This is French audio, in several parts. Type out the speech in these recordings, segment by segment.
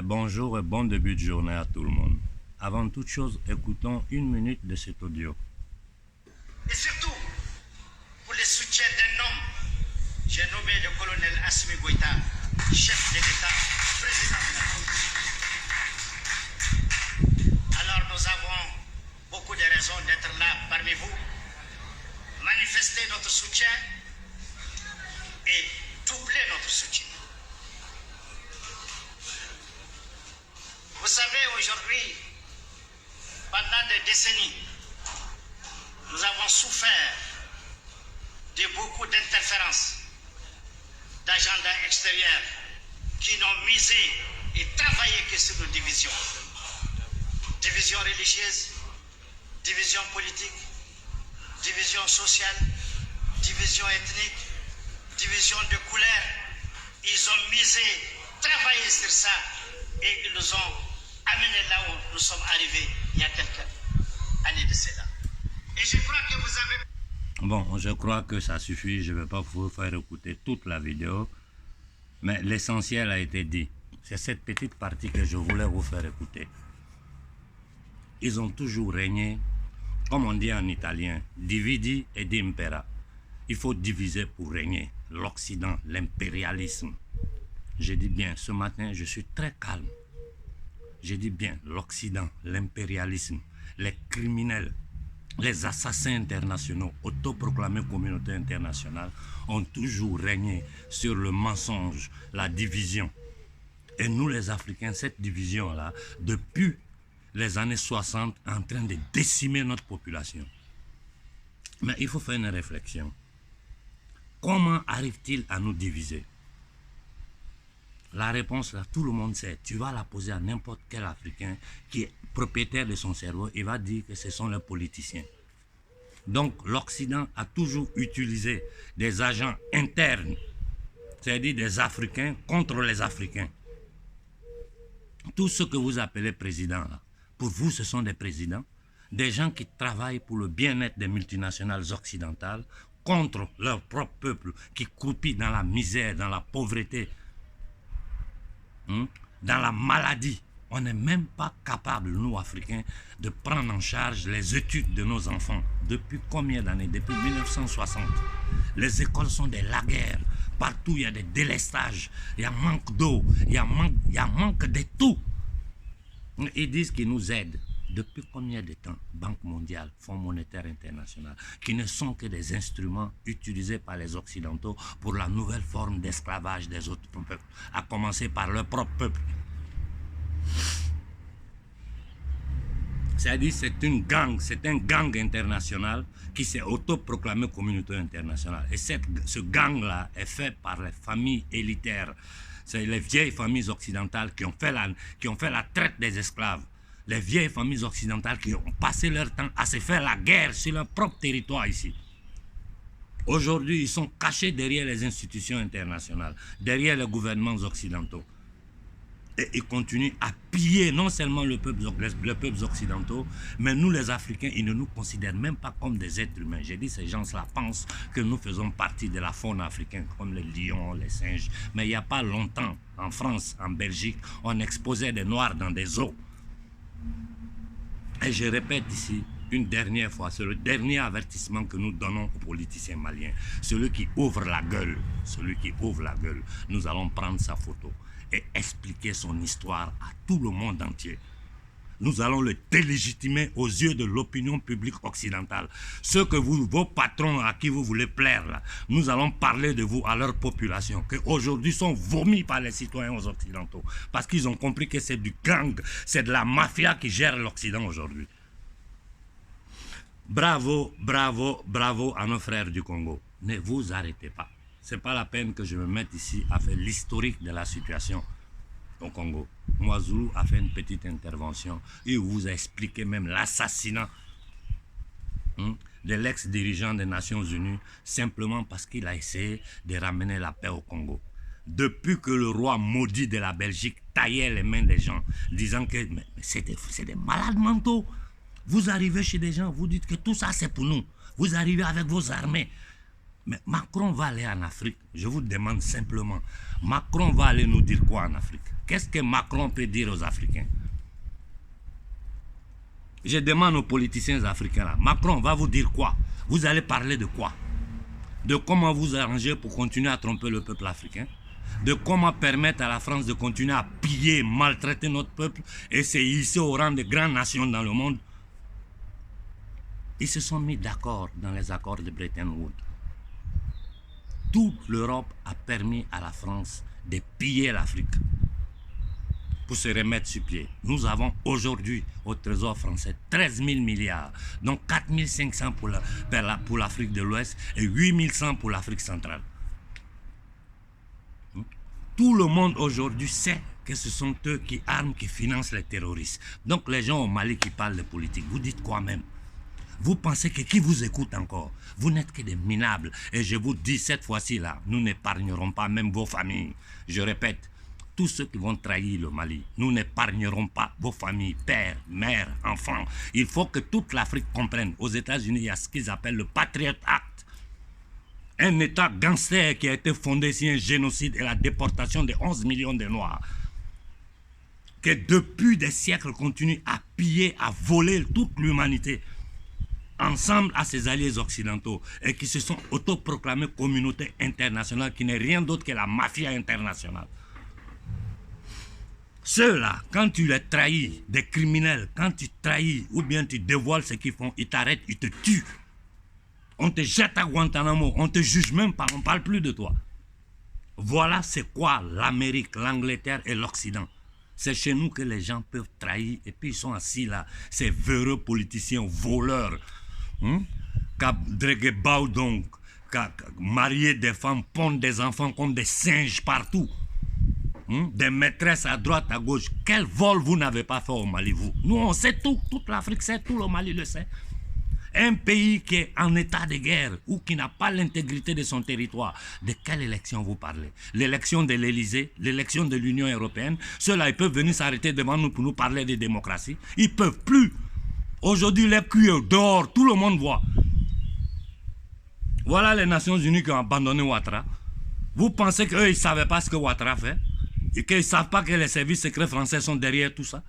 Bonjour et bon début de journée à tout le monde. Avant toute chose, écoutons une minute de cet audio. Et surtout, pour le soutien d'un homme, j'ai nommé le colonel Assimi Goïta, chef de l'État, président de la République. Alors nous avons beaucoup de raisons d'être là parmi vous, manifester notre soutien et doubler notre soutien. Vous savez, aujourd'hui, pendant des décennies, nous avons souffert de beaucoup d'interférences d'agendas extérieurs qui n'ont misé et travaillé que sur nos divisions. Division religieuse, division politique, division sociale, division ethnique, division de couleur. Ils ont misé, travaillé sur ça et ils nous ont amenés là où nous sommes arrivés il y a quelques années de cela. Et je crois que vous avez... Bon, je crois que ça suffit, je ne vais pas vous faire écouter toute la vidéo, mais l'essentiel a été dit. C'est cette petite partie que je voulais vous faire écouter. Ils ont toujours régné, comme on dit en italien, dividi et impera. Il faut diviser pour régner. L'Occident, l'impérialisme. J'ai dit bien, ce matin, je suis très calme. J'ai dit bien, l'Occident, l'impérialisme, les criminels, les assassins internationaux, autoproclamés communauté internationale, ont toujours régné sur le mensonge, la division. Et nous les Africains, cette division-là, depuis les années 60, est en train de décimer notre population. Mais il faut faire une réflexion. Comment arrive-t-il à nous diviser? La réponse, là, tout le monde sait. Tu vas la poser à n'importe quel Africain qui est propriétaire de son cerveau. Il va dire que ce sont les politiciens. Donc, l'Occident a toujours utilisé des agents internes, c'est-à-dire des Africains contre les Africains. Tout ce que vous appelez présidents, là, pour vous, ce sont des présidents, des gens qui travaillent pour le bien-être des multinationales occidentales contre leur propre peuple qui croupit dans la misère, dans la pauvreté, dans la maladie. On n'est même pas capable, nous Africains, de prendre en charge les études de nos enfants. Depuis combien d'années? Depuis 1960. Les écoles sont des laguerres. Partout, il y a des délestages. Il y a manque d'eau. Il y a manque de tout. Ils disent qu'ils nous aident. Depuis combien de temps? Banque mondiale, Fonds monétaire international, qui ne sont que des instruments utilisés par les Occidentaux pour la nouvelle forme d'esclavage des autres peuples, à commencer par leur propre peuple. C'est-à-dire c'est un gang international qui s'est autoproclamé communauté internationale. Et ce gang-là est fait par les familles élitaires. C'est les vieilles familles occidentales qui ont fait la traite des esclaves. Les vieilles familles occidentales qui ont passé leur temps à se faire la guerre sur leur propre territoire ici. Aujourd'hui, ils sont cachés derrière les institutions internationales, derrière les gouvernements occidentaux. Et ils continuent à piller non seulement les peuples occidentaux, mais nous les Africains, ils ne nous considèrent même pas comme des êtres humains. J'ai dit, ces gens-là pensent que nous faisons partie de la faune africaine, comme les lions, les singes. Mais il n'y a pas longtemps, en France, en Belgique, on exposait des Noirs dans des zoos. Et je répète ici, une dernière fois, c'est le dernier avertissement que nous donnons aux politiciens maliens. Celui qui ouvre la gueule, nous allons prendre sa photo et expliquer son histoire à tout le monde entier. Nous allons le délégitimer aux yeux de l'opinion publique occidentale. Ceux que vos patrons à qui vous voulez plaire, là, nous allons parler de vous à leur population, qui aujourd'hui sont vomis par les citoyens occidentaux, parce qu'ils ont compris que c'est du gang, c'est de la mafia qui gère l'Occident aujourd'hui. Bravo, bravo, bravo à nos frères du Congo. Ne vous arrêtez pas. Ce n'est pas la peine que je me mette ici à faire l'historique de la situation au Congo. Mwazoulou a fait une petite intervention et vous a expliqué même l'assassinat de l'ex-dirigeant des Nations Unies simplement parce qu'il a essayé de ramener la paix au Congo. Depuis que le roi maudit de la Belgique taillait les mains des gens, disant que c'est des malades mentaux. Vous arrivez chez des gens, vous dites que tout ça c'est pour nous. Vous arrivez avec vos armées. Mais Macron va aller en Afrique. Je vous demande simplement, Macron va aller nous dire quoi en Afrique? Qu'est-ce que Macron peut dire aux Africains? Je demande aux politiciens africains là, Macron va vous dire quoi? Vous allez parler de quoi? De comment vous arranger pour continuer à tromper le peuple africain? De comment permettre à la France de continuer à piller, maltraiter notre peuple et se hisser au rang de grandes nations dans le monde? Ils se sont mis d'accord dans les accords de Bretton Woods. Toute l'Europe a permis à la France de piller l'Afrique pour se remettre sur pied. Nous avons aujourd'hui au Trésor français 13 000 milliards, donc 4 500 pour l'Afrique de l'Ouest et 8 100 pour l'Afrique centrale. Tout le monde aujourd'hui sait que ce sont eux qui arment, qui financent les terroristes. Donc les gens au Mali qui parlent de politique, vous dites quoi même? Vous pensez que qui vous écoute encore? Vous n'êtes que des minables. Et je vous dis cette fois-ci là, nous n'épargnerons pas même vos familles. Je répète, tous ceux qui vont trahir le Mali, nous n'épargnerons pas vos familles, pères, mères, enfants. Il faut que toute l'Afrique comprenne. Aux États-Unis, il y a ce qu'ils appellent le Patriot Act. Un État gangster qui a été fondé sur un génocide et la déportation de 11 millions de Noirs. Que depuis des siècles continue à piller, à voler toute l'humanité. Ensemble à ses alliés occidentaux et qui se sont autoproclamés communauté internationale qui n'est rien d'autre que la mafia internationale. Ceux-là, quand tu les trahis, des criminels, quand tu trahis ou bien tu dévoiles ce qu'ils font, ils t'arrêtent, ils te tuent. On te jette à Guantanamo, on te juge même pas, on ne parle plus de toi. Voilà c'est quoi l'Amérique, l'Angleterre et l'Occident. C'est chez nous que les gens peuvent trahir et puis ils sont assis là, ces véreux politiciens voleurs. Qui donc, qui marié des femmes, pondent des enfants comme des singes partout. Des maîtresses à droite, à gauche. Quel vol vous n'avez pas fait au Mali, vous? Nous, on sait tout. Toute l'Afrique sait, tout le Mali le sait. Un pays qui est en état de guerre ou qui n'a pas l'intégrité de son territoire, de quelle élection vous parlez? L'élection de l'Élysée, l'élection de l'Union européenne. Ceux-là, ils peuvent venir s'arrêter devant nous pour nous parler de démocratie. Ils ne peuvent plus. Aujourd'hui, les cuillères dehors, tout le monde voit. Voilà les Nations Unies qui ont abandonné Ouattara. Vous pensez qu'eux, ils ne savaient pas ce que Ouattara fait? Et qu'ils ne savent pas que les services secrets français sont derrière tout ça?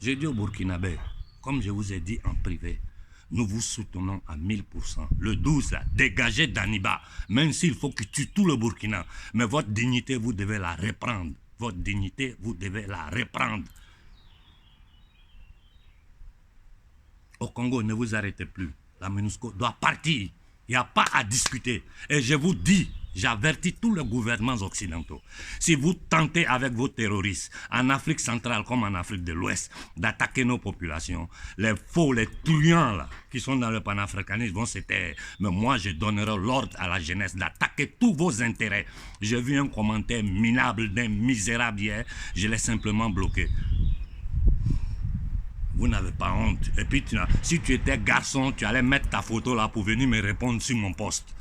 J'ai dit aux Burkinabés, comme je vous ai dit en privé, nous vous soutenons à 1000%. Le 12, là, dégagez Daniba, même s'il faut qu'il tue tout le Burkina. Mais votre dignité, vous devez la reprendre. Votre dignité, vous devez la reprendre. Au Congo, ne vous arrêtez plus. La MONUSCO doit partir. Il n'y a pas à discuter. Et je vous dis, j'avertis tous les gouvernements occidentaux. Si vous tentez avec vos terroristes, en Afrique centrale comme en Afrique de l'Ouest, d'attaquer nos populations, les faux, les truands là, qui sont dans le panafricanisme vont se taire. Mais moi, je donnerai l'ordre à la jeunesse d'attaquer tous vos intérêts. J'ai vu un commentaire minable d'un misérable hier. Je l'ai simplement bloqué. Vous n'avez pas honte. Et puis, si tu étais garçon, tu allais mettre ta photo là pour venir me répondre sur mon poste.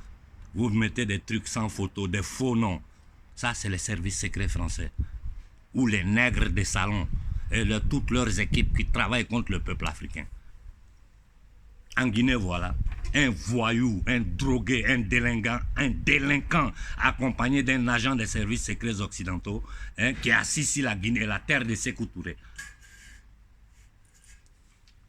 Vous mettez des trucs sans photo, des faux noms. Ça, c'est les services secrets français. Ou les nègres des salons. Et toutes leurs équipes qui travaillent contre le peuple africain. En Guinée, voilà. Un voyou, un drogué, un délinquant accompagné d'un agent des services secrets occidentaux qui est assis sur la Guinée, la terre de Sékou Touré.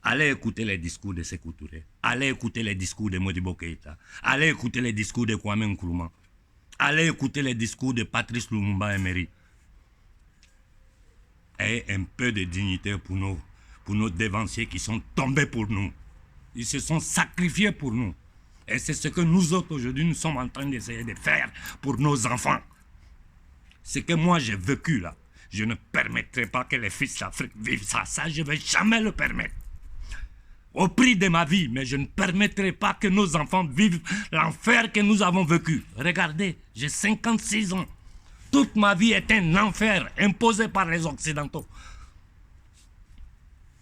Allez écouter les discours de Sékou Touré. Allez écouter les discours de Modibo Keïta. Allez écouter les discours de Kwame Nkrumah. Allez écouter les discours de Patrice Lumumba Emery. Et un peu de dignité pour nos dévanciers qui sont tombés pour nous. Ils se sont sacrifiés pour nous. Et c'est ce que nous autres aujourd'hui, nous sommes en train d'essayer de faire pour nos enfants. Ce que moi j'ai vécu là, je ne permettrai pas que les fils d'Afrique vivent ça. Ça, je ne vais jamais le permettre. Au prix de ma vie, mais je ne permettrai pas que nos enfants vivent l'enfer que nous avons vécu. Regardez, j'ai 56 ans. Toute ma vie est un enfer imposé par les Occidentaux.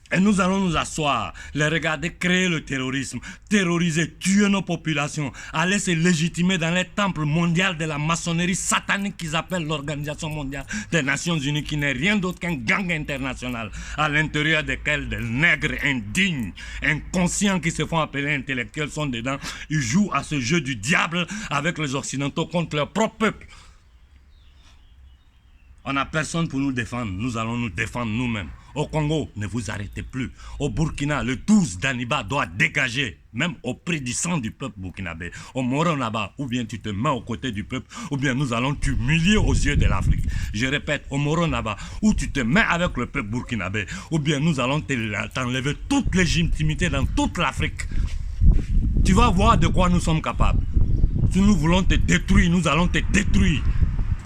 Et nous allons nous asseoir, les regarder créer le terrorisme, terroriser, tuer nos populations, aller se légitimer dans les temples mondiaux de la maçonnerie satanique qu'ils appellent l'Organisation mondiale des Nations Unies, qui n'est rien d'autre qu'un gang international, à l'intérieur desquels des nègres indignes, inconscients qui se font appeler intellectuels sont dedans. Ils jouent à ce jeu du diable avec les Occidentaux contre leur propre peuple. On n'a personne pour nous défendre. Nous allons nous défendre nous-mêmes. Au Congo, ne vous arrêtez plus. Au Burkina, le 12 d'Aniba doit dégager, même au prix du sang du peuple burkinabé. Au Moronaba, ou bien tu te mets aux côtés du peuple, ou bien nous allons t'humilier aux yeux de l'Afrique. Je répète, au Moronaba, ou tu te mets avec le peuple burkinabé, ou bien nous allons t'enlever toute légitimité dans toute l'Afrique. Tu vas voir de quoi nous sommes capables. Si nous voulons te détruire, nous allons te détruire.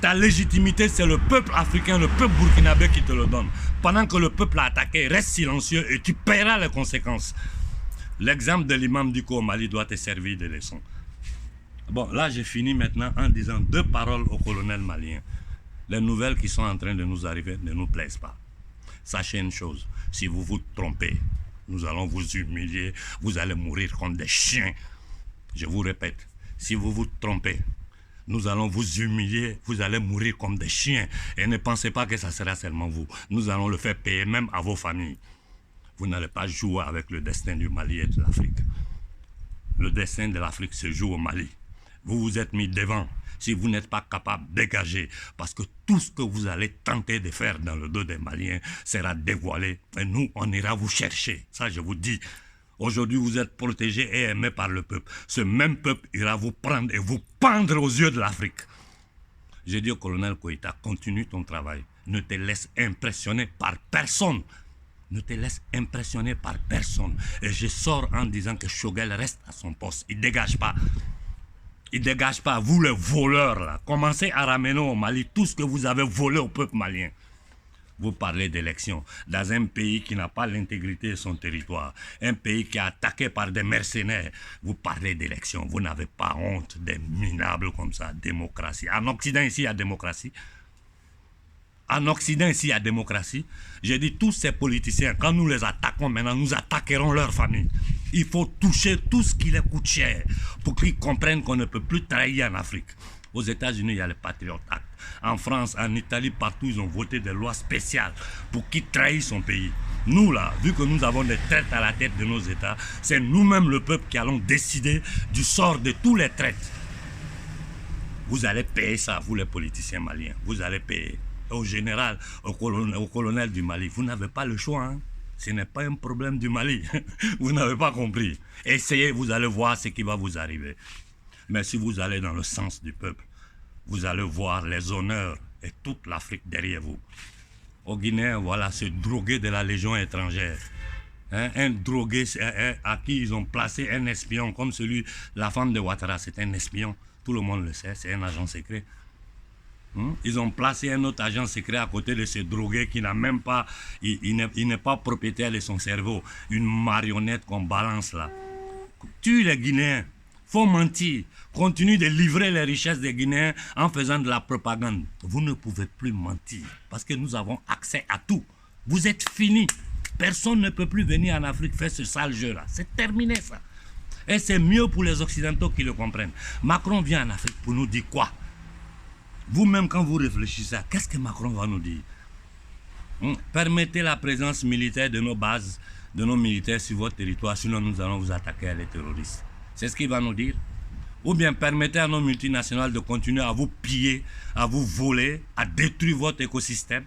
Ta légitimité, c'est le peuple africain, le peuple burkinabé qui te le donne. Pendant que le peuple a attaqué, reste silencieux et tu paieras les conséquences. L'exemple de l'imam Diko au Mali doit te servir de leçon. Bon, là, j'ai fini maintenant en disant 2 paroles au colonel malien. Les nouvelles qui sont en train de nous arriver ne nous plaisent pas. Sachez une chose, si vous vous trompez, nous allons vous humilier, vous allez mourir comme des chiens. Je vous répète, si vous vous trompez, nous allons vous humilier, vous allez mourir comme des chiens. Et ne pensez pas que ça sera seulement vous. Nous allons le faire payer même à vos familles. Vous n'allez pas jouer avec le destin du Mali et de l'Afrique. Le destin de l'Afrique se joue au Mali. Vous vous êtes mis devant. Si vous n'êtes pas capable, dégagez. Parce que tout ce que vous allez tenter de faire dans le dos des Maliens sera dévoilé. Et nous, on ira vous chercher. Ça, je vous dis. Aujourd'hui, vous êtes protégés et aimés par le peuple. Ce même peuple ira vous prendre et vous pendre aux yeux de l'Afrique. J'ai dit au colonel Koïta, continue ton travail. Ne te laisse impressionner par personne. Ne te laisse impressionner par personne. Et je sors en disant que Choguel reste à son poste. Il ne dégage pas. Il ne dégage pas. Vous, les voleurs, là. Commencez à ramener au Mali tout ce que vous avez volé au peuple malien. Vous parlez d'élections dans un pays qui n'a pas l'intégrité de son territoire, un pays qui est attaqué par des mercenaires. Vous parlez d'élections, vous n'avez pas honte des minables comme ça, démocratie. En Occident, ici, il y a démocratie. En Occident, ici, il y a démocratie. J'ai dit, tous ces politiciens, quand nous les attaquons maintenant, nous attaquerons leur famille. Il faut toucher tout ce qui les coûte cher pour qu'ils comprennent qu'on ne peut plus trahir en Afrique. Aux États-Unis, il y a le Patriot Act. En France, en Italie, partout, ils ont voté des lois spéciales pour qui trahit son pays. Nous, là, vu que nous avons des traites à la tête de nos États, c'est nous-mêmes, le peuple, qui allons décider du sort de tous les traites. Vous allez payer ça, vous les politiciens maliens. Vous allez payer. Au général, au colonel du Mali, vous n'avez pas le choix. Hein? Ce n'est pas un problème du Mali. Vous n'avez pas compris. Essayez, vous allez voir ce qui va vous arriver. Mais si vous allez dans le sens du peuple, vous allez voir les honneurs et toute l'Afrique derrière vous. Au Guinéen, voilà, ce drogué de la Légion étrangère. Hein, un drogué à qui ils ont placé un espion, comme celui, la femme de Ouattara, c'est un espion. Tout le monde le sait, c'est un agent secret. Ils ont placé un autre agent secret à côté de ce drogué qui n'a même pas, il n'est pas propriétaire de son cerveau. Une marionnette qu'on balance là. Tue les Guinéens. Faut mentir. Continue de livrer les richesses des Guinéens en faisant de la propagande. Vous ne pouvez plus mentir parce que nous avons accès à tout. Vous êtes finis. Personne ne peut plus venir en Afrique faire ce sale jeu-là. C'est terminé ça. Et c'est mieux pour les Occidentaux qui le comprennent. Macron vient en Afrique pour nous dire quoi? Vous-même, quand vous réfléchissez à qu'est-ce que Macron va nous dire? Permettez la présence militaire de nos bases, de nos militaires sur votre territoire, sinon nous allons vous attaquer à les terroristes. C'est ce qu'il va nous dire. Ou bien permettez à nos multinationales de continuer à vous piller, à vous voler, à détruire votre écosystème.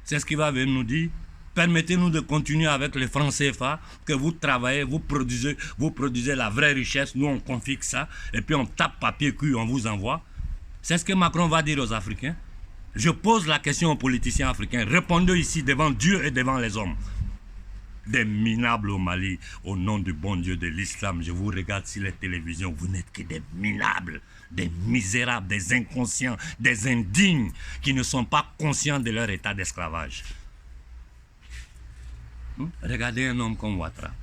C'est ce qu'il va venir nous dire. Permettez-nous de continuer avec les francs CFA, que vous travaillez, vous produisez la vraie richesse, nous on confisque ça, et puis on tape papier cul, on vous envoie. C'est ce que Macron va dire aux Africains. Je pose la question aux politiciens africains. Répondez ici devant Dieu et devant les hommes. Des minables au Mali, au nom du bon Dieu de l'islam. Je vous regarde sur les télévisions, vous n'êtes que des minables, des misérables, des inconscients, des indignes qui ne sont pas conscients de leur état d'esclavage. Regardez un homme comme Ouattara.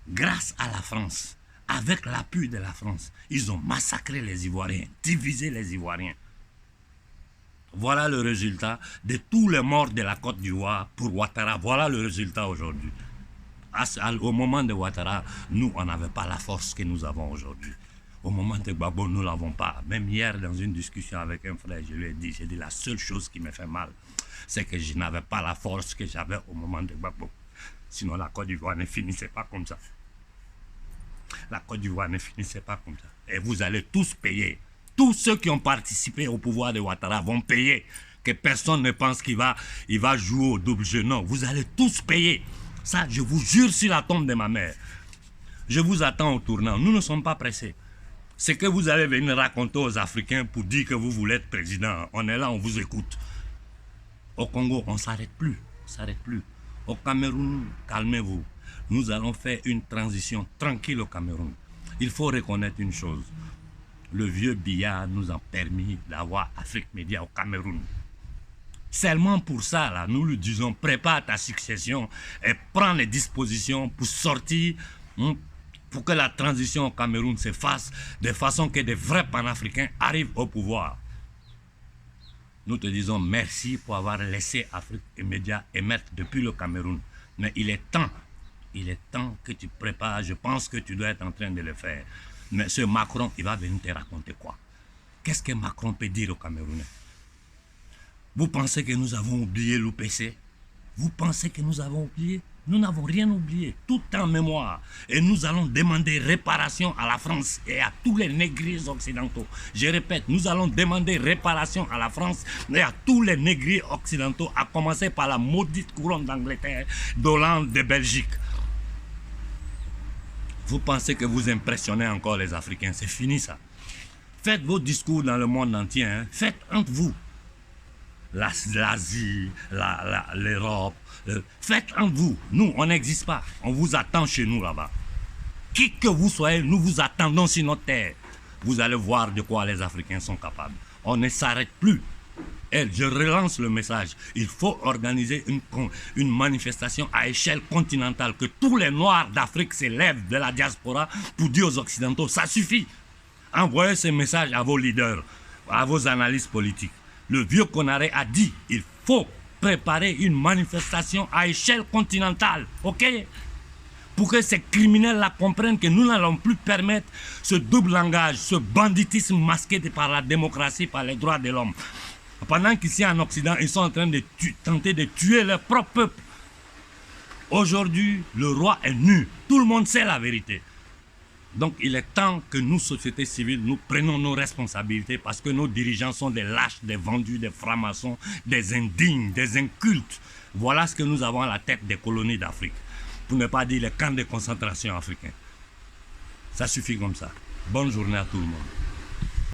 Grâce à la France, avec l'appui de la France, ils ont massacré les Ivoiriens, divisé les Ivoiriens. Voilà le résultat de tous les morts de la Côte d'Ivoire pour Ouattara. Voilà le résultat aujourd'hui. Au moment de Ouattara, nous, on n'avait pas la force que nous avons aujourd'hui. Au moment de Gbagbo, nous ne l'avons pas. Même hier, dans une discussion avec un frère, je lui ai dit, la seule chose qui me fait mal, c'est que je n'avais pas la force que j'avais au moment de Gbagbo. Sinon, la Côte d'Ivoire ne finissait pas comme ça. La Côte d'Ivoire ne finissait pas comme ça. Et vous allez tous payer. Tous ceux qui ont participé au pouvoir de Ouattara vont payer. Que personne ne pense qu'il va jouer au double jeu. Non, vous allez tous payer. Ça, je vous jure sur la tombe de ma mère. Je vous attends au tournant. Nous ne sommes pas pressés. C'est que vous allez venir raconter aux Africains pour dire que vous voulez être président. On est là, on vous écoute. Au Congo, on ne s'arrête plus. On s'arrête plus. Au Cameroun, calmez-vous. Nous allons faire une transition tranquille au Cameroun. Il faut reconnaître une chose. Le vieux Biya nous a permis d'avoir Afrique Média au Cameroun. Seulement pour ça, là, nous lui disons, prépare ta succession et prends les dispositions pour sortir, pour que la transition au Cameroun se fasse de façon que des vrais panafricains arrivent au pouvoir. Nous te disons merci pour avoir laissé Afrique et Média émettre depuis le Cameroun. Mais il est temps que tu prépares, je pense que tu dois être en train de le faire. Mais ce Macron, il va venir te raconter quoi? Qu'est-ce que Macron peut dire aux Camerounais? Vous pensez que nous avons oublié l'UPC? Vous pensez que nous avons oublié? Nous n'avons rien oublié, tout est en mémoire. Et nous allons demander réparation à la France et à tous les négriers occidentaux. Je répète, nous allons demander réparation à la France et à tous les négriers occidentaux, à commencer par la maudite couronne d'Angleterre, d'Hollande, de Belgique. Vous pensez que vous impressionnez encore les Africains, c'est fini ça. Faites vos discours dans le monde entier, hein. Faites entre vous. L'Asie, l'Europe, faites entre vous. Nous, on n'existe pas. On vous attend chez nous là-bas. Qui que vous soyez, nous vous attendons sur notre terre. Vous allez voir de quoi les Africains sont capables. On ne s'arrête plus. Et je relance le message. Il faut organiser une manifestation à échelle continentale. Que tous les Noirs d'Afrique se lèvent de la diaspora pour dire aux Occidentaux, ça suffit. Envoyez ce message à vos leaders, à vos analystes politiques. Le vieux Konaré a dit, il faut préparer une manifestation à échelle continentale, ok? Pour que ces criminels-là comprennent que nous n'allons plus permettre ce double langage, ce banditisme masqué par la démocratie, par les droits de l'homme. Pendant qu'ici en Occident, ils sont en train de tenter de tuer leur propre peuple. Aujourd'hui, le roi est nu. Tout le monde sait la vérité. Donc il est temps que nous, société civile, nous prenions nos responsabilités parce que nos dirigeants sont des lâches, des vendus, des francs-maçons, des indignes, des incultes. Voilà ce que nous avons à la tête des colonies d'Afrique. Pour ne pas dire les camps de concentration africains. Ça suffit comme ça. Bonne journée à tout le monde.